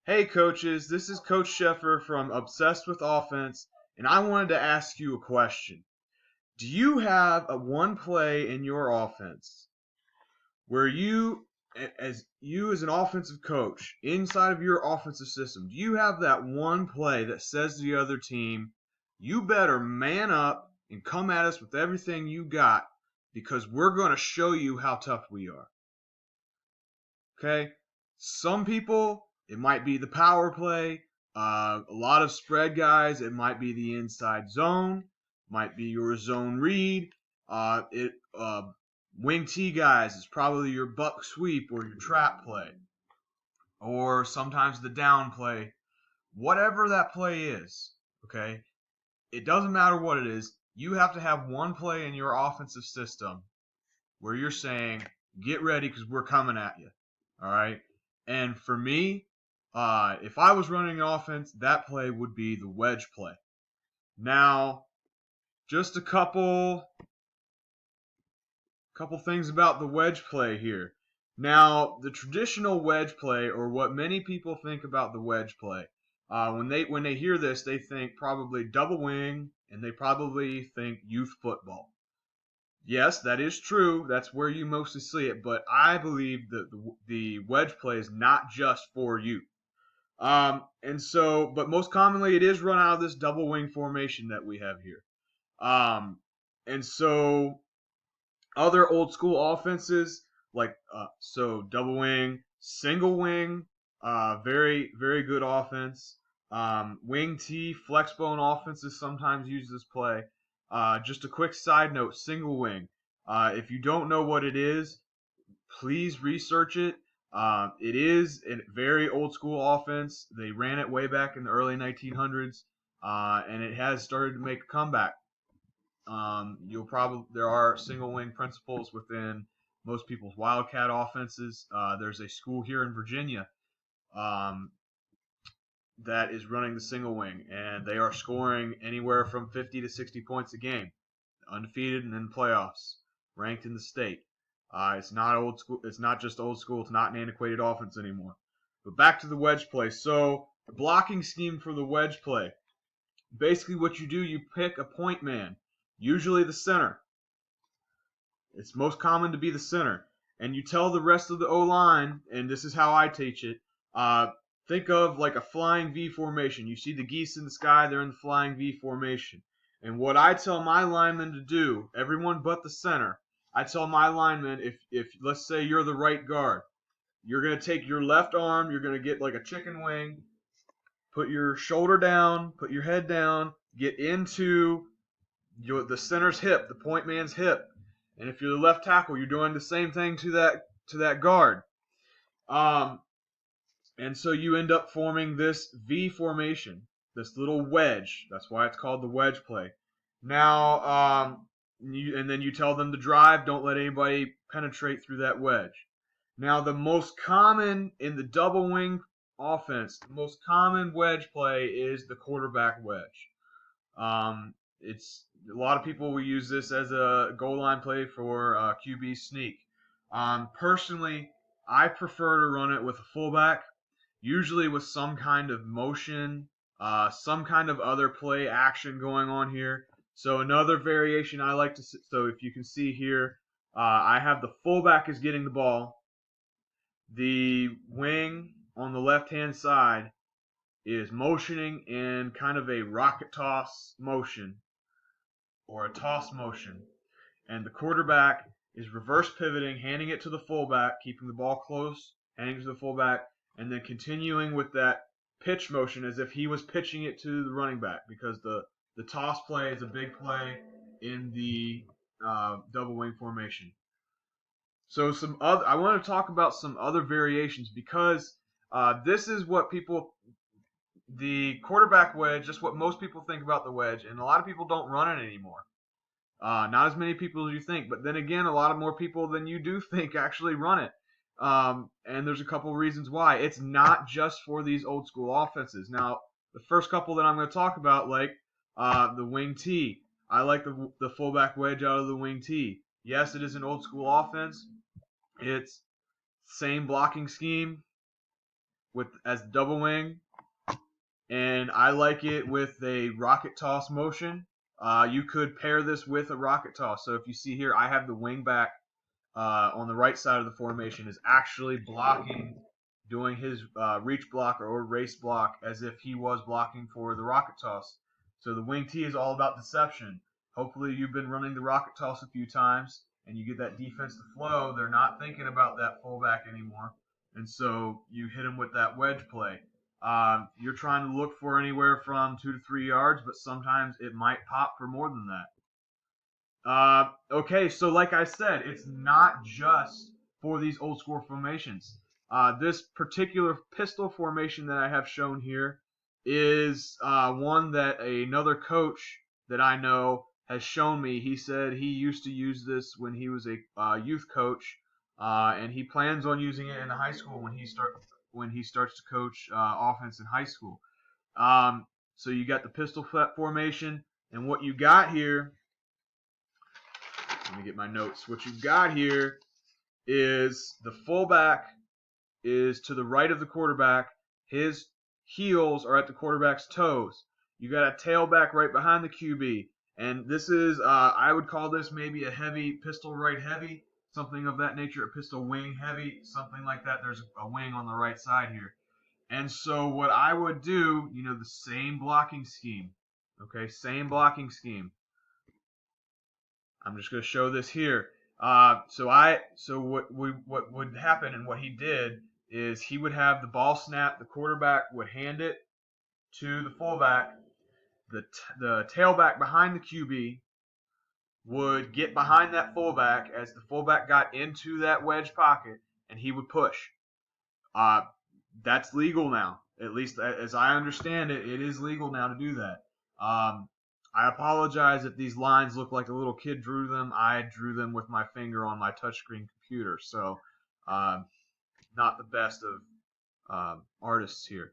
Hey coaches, this is Coach Sheffer from Obsessed with Offense, and I wanted to ask you a question. Do you have a one play in your offense where you as an offensive coach inside of your offensive system, do you have that one play that says to the other team, you better man up and come at us with everything you got because we're going to show you how tough we are? Okay? Some people, it might be the power play. A lot of spread guys, it might be the inside zone, might be your zone read. It Wing T guys is probably your buck sweep or your trap play, or sometimes the down play. Whatever that play is, okay, it doesn't matter what it is. You have to have one play in your offensive system where you're saying, "Get ready because we're coming at you." All right. And for me, if I was running an offense, that play would be the wedge play. Now, just a couple things about the wedge play here. Now, the traditional wedge play, or what many people think about the wedge play, when they hear this, they think probably double wing, and they probably think youth football. Yes, that is true. That's where you mostly see it. But I believe that the wedge play is not just for you. But most commonly it is run out of this double wing formation that we have here. Um, and so other old school offenses like double wing, single wing, very very good offense. Wing T, flex bone offenses sometimes use this play. Just a quick side note: single wing. If you don't know what it is, please research it. It is a very old school offense. They ran it way back in the early 1900s, and it has started to make a comeback. There are single wing principles within most people's Wildcat offenses. There's a school here in Virginia um, that is running the single wing, and they are scoring anywhere from 50 to 60 points a game, undefeated and in playoffs, ranked in the state. It's not old school. It's not just old school. It's not an antiquated offense anymore. But back to the wedge play. So the blocking scheme for the wedge play. Basically, what you do, you pick a point man, usually the center. It's most common to be the center, and you tell the rest of the O line, and this is how I teach it. Think of like a flying V formation. You see the geese in the sky; they're in the flying V formation. And what I tell my linemen to do, everyone but the center, I tell my linemen, if let's say you're the right guard, you're going to take your left arm, you're going to get like a chicken wing, put your shoulder down, put your head down, get into the center's hip, the point man's hip. And if you're the left tackle, you're doing the same thing to that guard. Um, and so you end up forming this V formation, this little wedge. That's why it's called the wedge play. Now, and then you tell them to drive. Don't let anybody penetrate through that wedge. Now, the most common in the double wing offense, the most common wedge play is the quarterback wedge. It's a lot of people will use this as a goal line play for QB sneak. Personally, I prefer to run it with a fullback, usually with some kind of motion, some kind of other play action going on here. So another variation I like to. So if you can see here, I have the fullback is getting the ball. The wing on the left-hand side is motioning in kind of a rocket toss motion or a toss motion. And the quarterback is reverse pivoting, handing it to the fullback, keeping the ball close, handing it to the fullback, and then continuing with that pitch motion as if he was pitching it to the running back, because the toss play is a big play in the double wing formation. So I want to talk about some other variations because this is what the quarterback wedge, just what most people think about the wedge, and a lot of people don't run it anymore. Not as many people as you think, but then again, a lot of more people than you do think actually run it. And there's a couple reasons why. It's not just for these old school offenses. Now, the first couple that I'm going to talk about, like the wing T. I like the fullback wedge out of the wing T. Yes, it is an old school offense. It's same blocking scheme. with as double wing, and I like it with a rocket toss motion. You could pair this with a rocket toss. So if you see here, I have the wing back on the right side of the formation is actually blocking, doing his reach block or race block as if he was blocking for the rocket toss. So the wing T is all about deception. Hopefully you've been running the rocket toss a few times and you get that defense to flow. They're not thinking about that fullback anymore. And so you hit him with that wedge play. You're trying to look for anywhere from 2 to 3 yards, but sometimes it might pop for more than that. Okay, so like I said, it's not just for these old school formations. This particular pistol formation that I have shown here is one that another coach that I know has shown me. He said he used to use this when he was a youth coach, and he plans on using it in the high school when he starts to coach offense in high school. So you got the pistol formation, and what you got here. Let me get my notes. What you've got here is the fullback is to the right of the quarterback. His heels are at the quarterback's toes. You got a tailback right behind the QB. And this is, I would call this maybe a heavy pistol right heavy, something of that nature, a pistol wing heavy, something like that. There's a wing on the right side here. And so what I would do, the same blocking scheme. Okay, same blocking scheme. I'm just going to show this here. So what would happen and what he did is he would have the ball snap. The quarterback would hand it to the fullback. The tailback behind the QB would get behind that fullback as the fullback got into that wedge pocket, and he would push. That's legal now. At least as I understand it, it is legal now to do that. I apologize if these lines look like a little kid drew them. I drew them with my finger on my touchscreen computer, so not the best of artists here.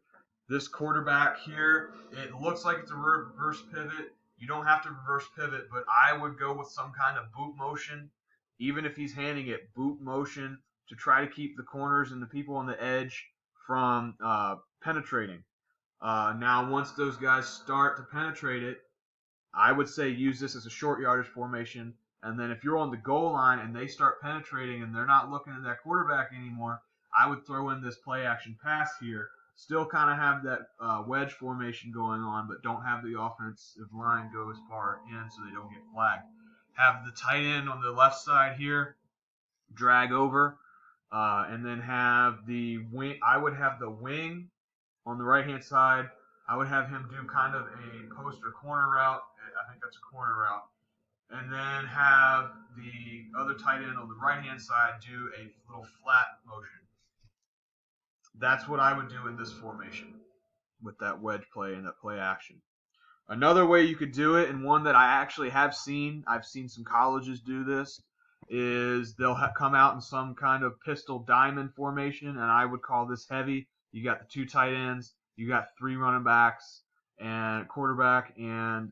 This quarterback here, it looks like it's a reverse pivot. You don't have to reverse pivot, but I would go with some kind of boot motion, even if he's handing it, boot motion to try to keep the corners and the people on the edge from penetrating. Now, once those guys start to penetrate it, I would say use this as a short yardage formation, and then if you're on the goal line and they start penetrating and they're not looking at that quarterback anymore, I would throw in this play action pass here. Still kind of have that wedge formation going on, but don't have the offensive line go as far in so they don't get flagged. Have the tight end on the left side here drag over, and then have the wing. I would have the wing on the right hand side. I would have him do kind of a post or corner route. I think that's a corner route. And then have the other tight end on the right-hand side do a little flat motion. That's what I would do in this formation with that wedge play and that play action. Another way you could do it, and one that I actually have seen, I've seen some colleges do this, is they'll come out in some kind of pistol diamond formation, and I would call this heavy. You got the two tight ends. You got three running backs and a quarterback, and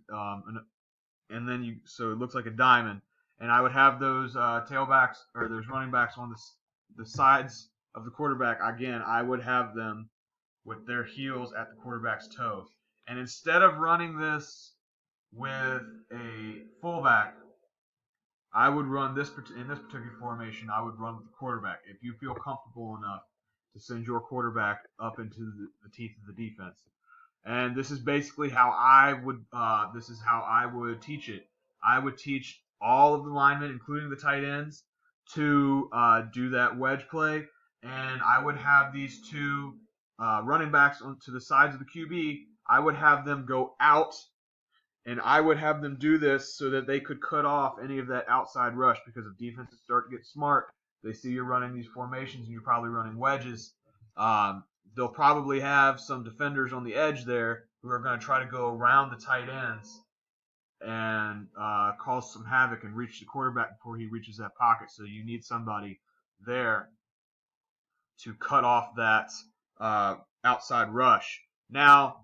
then so it looks like a diamond. And I would have those tailbacks or those running backs on the sides of the quarterback. Again, I would have them with their heels at the quarterback's toes. And instead of running this with a fullback, I would run in this particular formation. I would run with the quarterback if you feel comfortable enough to send your quarterback up into the teeth of the defense. And this is basically how I would teach it. I would teach all of the linemen, including the tight ends, to do that wedge play, and I would have these two running backs to the sides of the QB. I would have them go out, and I would have them do this so that they could cut off any of that outside rush, because if defenses start to get smart, they see you're running these formations and you're probably running wedges. They'll probably have some defenders on the edge there who are going to try to go around the tight ends and cause some havoc and reach the quarterback before he reaches that pocket. So you need somebody there to cut off that outside rush. Now,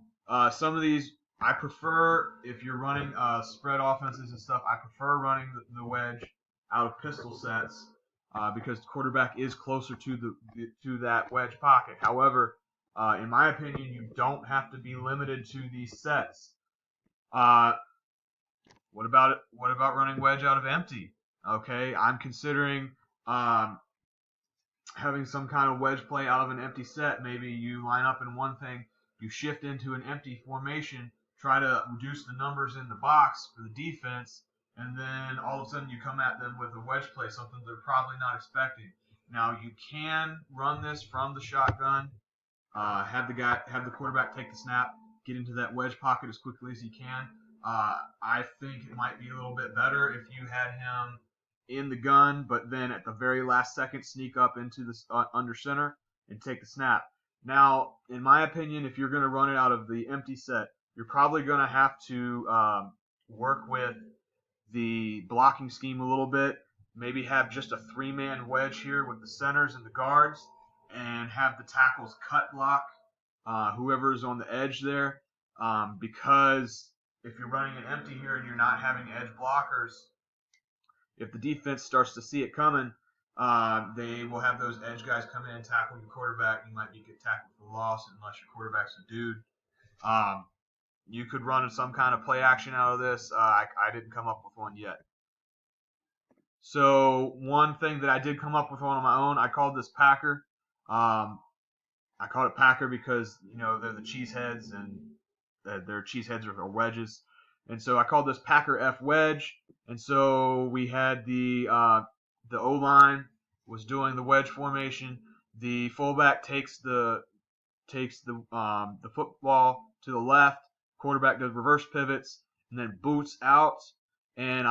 some of these, I prefer, if you're running spread offenses and stuff, I prefer running the wedge out of pistol sets because the quarterback is closer to that wedge pocket. However, In my opinion, you don't have to be limited to these sets. Uh, what about running wedge out of empty? Okay, I'm considering um, having some kind of wedge play out of an empty set. Maybe you line up in one thing, you shift into an empty formation, try to reduce the numbers in the box for the defense, and then all of a sudden you come at them with a wedge play, something they're probably not expecting. Now you can run this from the shotgun, have the quarterback take the snap, get into that wedge pocket as quickly as he can. I think it might be a little bit better if you had him in the gun, but then at the very last second sneak up into the under center and take the snap. Now, in my opinion, if you're going to run it out of the empty set, you're probably going to have to work with the blocking scheme a little bit. Maybe have just a three-man wedge here with the centers and the guards, and have the tackles cut block whoever's on the edge there. Because if you're running an empty here and you're not having edge blockers, if the defense starts to see it coming, they will have those edge guys come in and tackle your quarterback. You might be get tackled for loss unless your quarterback's a dude. You could run some kind of play action out of this. I didn't come up with one yet. So one thing that I did come up with on my own, I called this Packer. I called it Packer because they're the cheeseheads and their cheeseheads are wedges, and so I called this Packer F Wedge. And so we had the O line was doing the wedge formation. The fullback takes the football to the left. Quarterback does reverse pivots and then boots out. And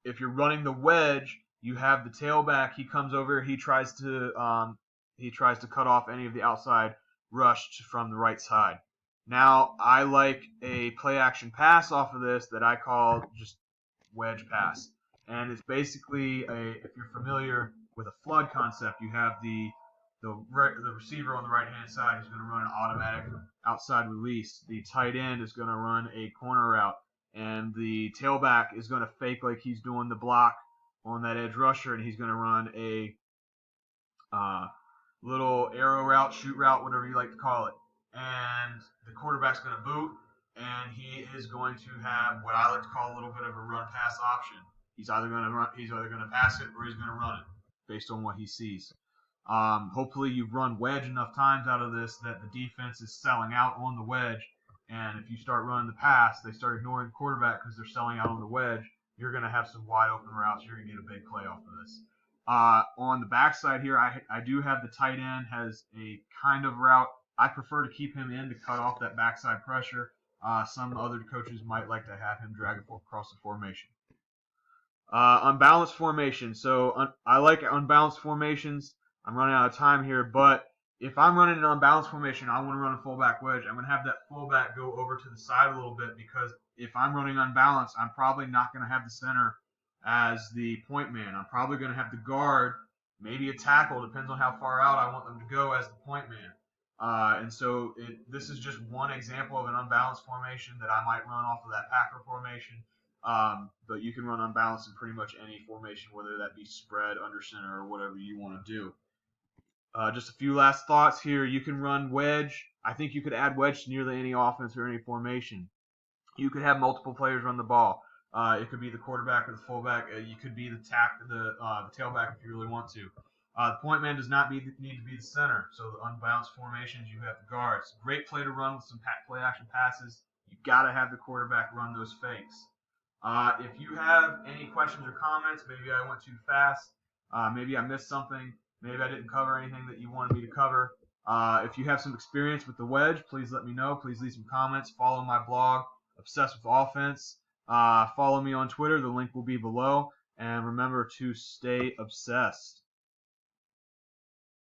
if you're running the wedge, you have the tailback. He comes over. He tries to cut off any of the outside rush from the right side. Now I like a play action pass off of this that I call just wedge pass, and it's basically if you're familiar with a flood concept, you have the receiver on the right hand side is going to run an automatic outside release. The tight end is going to run a corner route, and the tailback is going to fake like he's doing the block on that edge rusher, and he's going to run a little arrow route, shoot route, whatever you like to call it. And the quarterback's going to boot, and he is going to have what I like to call a little bit of a run pass option. He's either going to pass it or he's going to run it based on what he sees. Hopefully you've run wedge enough times out of this that the defense is selling out on the wedge, and if you start running the pass, they start ignoring the quarterback because they're selling out on the wedge. You're going to have some wide open routes. You're going to get a big play off of this. On the backside here, I do have the tight end has a kind of route. I prefer to keep him in to cut off that backside pressure. Some other coaches might like to have him drag it across the formation. Unbalanced formation. So I like unbalanced formations. I'm running out of time here, but if I'm running an unbalanced formation, I want to run a fullback wedge. I'm going to have that fullback go over to the side a little bit because if I'm running unbalanced, I'm probably not going to have the center as the point man. I'm probably going to have the guard, maybe a tackle, depends on how far out I want them to go as the point man. And so this is just one example of an unbalanced formation that I might run off of that Packer formation. But you can run unbalanced in pretty much any formation, whether that be spread, under center, or whatever you want to do. Just a few last thoughts here. You can run wedge. I think you could add wedge to nearly any offense or any formation. You could have multiple players run the ball. It could be the quarterback or the fullback. You could be the tailback if you really want to. The point man does not need to be the center. So the unbalanced formations, you have the guards. Great play to run with some play action passes. You've got to have the quarterback run those fakes. If you have any questions or comments, maybe I went too fast. Maybe I missed something. Maybe I didn't cover anything that you wanted me to cover. If you have some experience with the wedge, please let me know. Please leave some comments. Follow my blog, Obsessed with Offense. Follow me on Twitter. The link will be below. And remember to stay obsessed.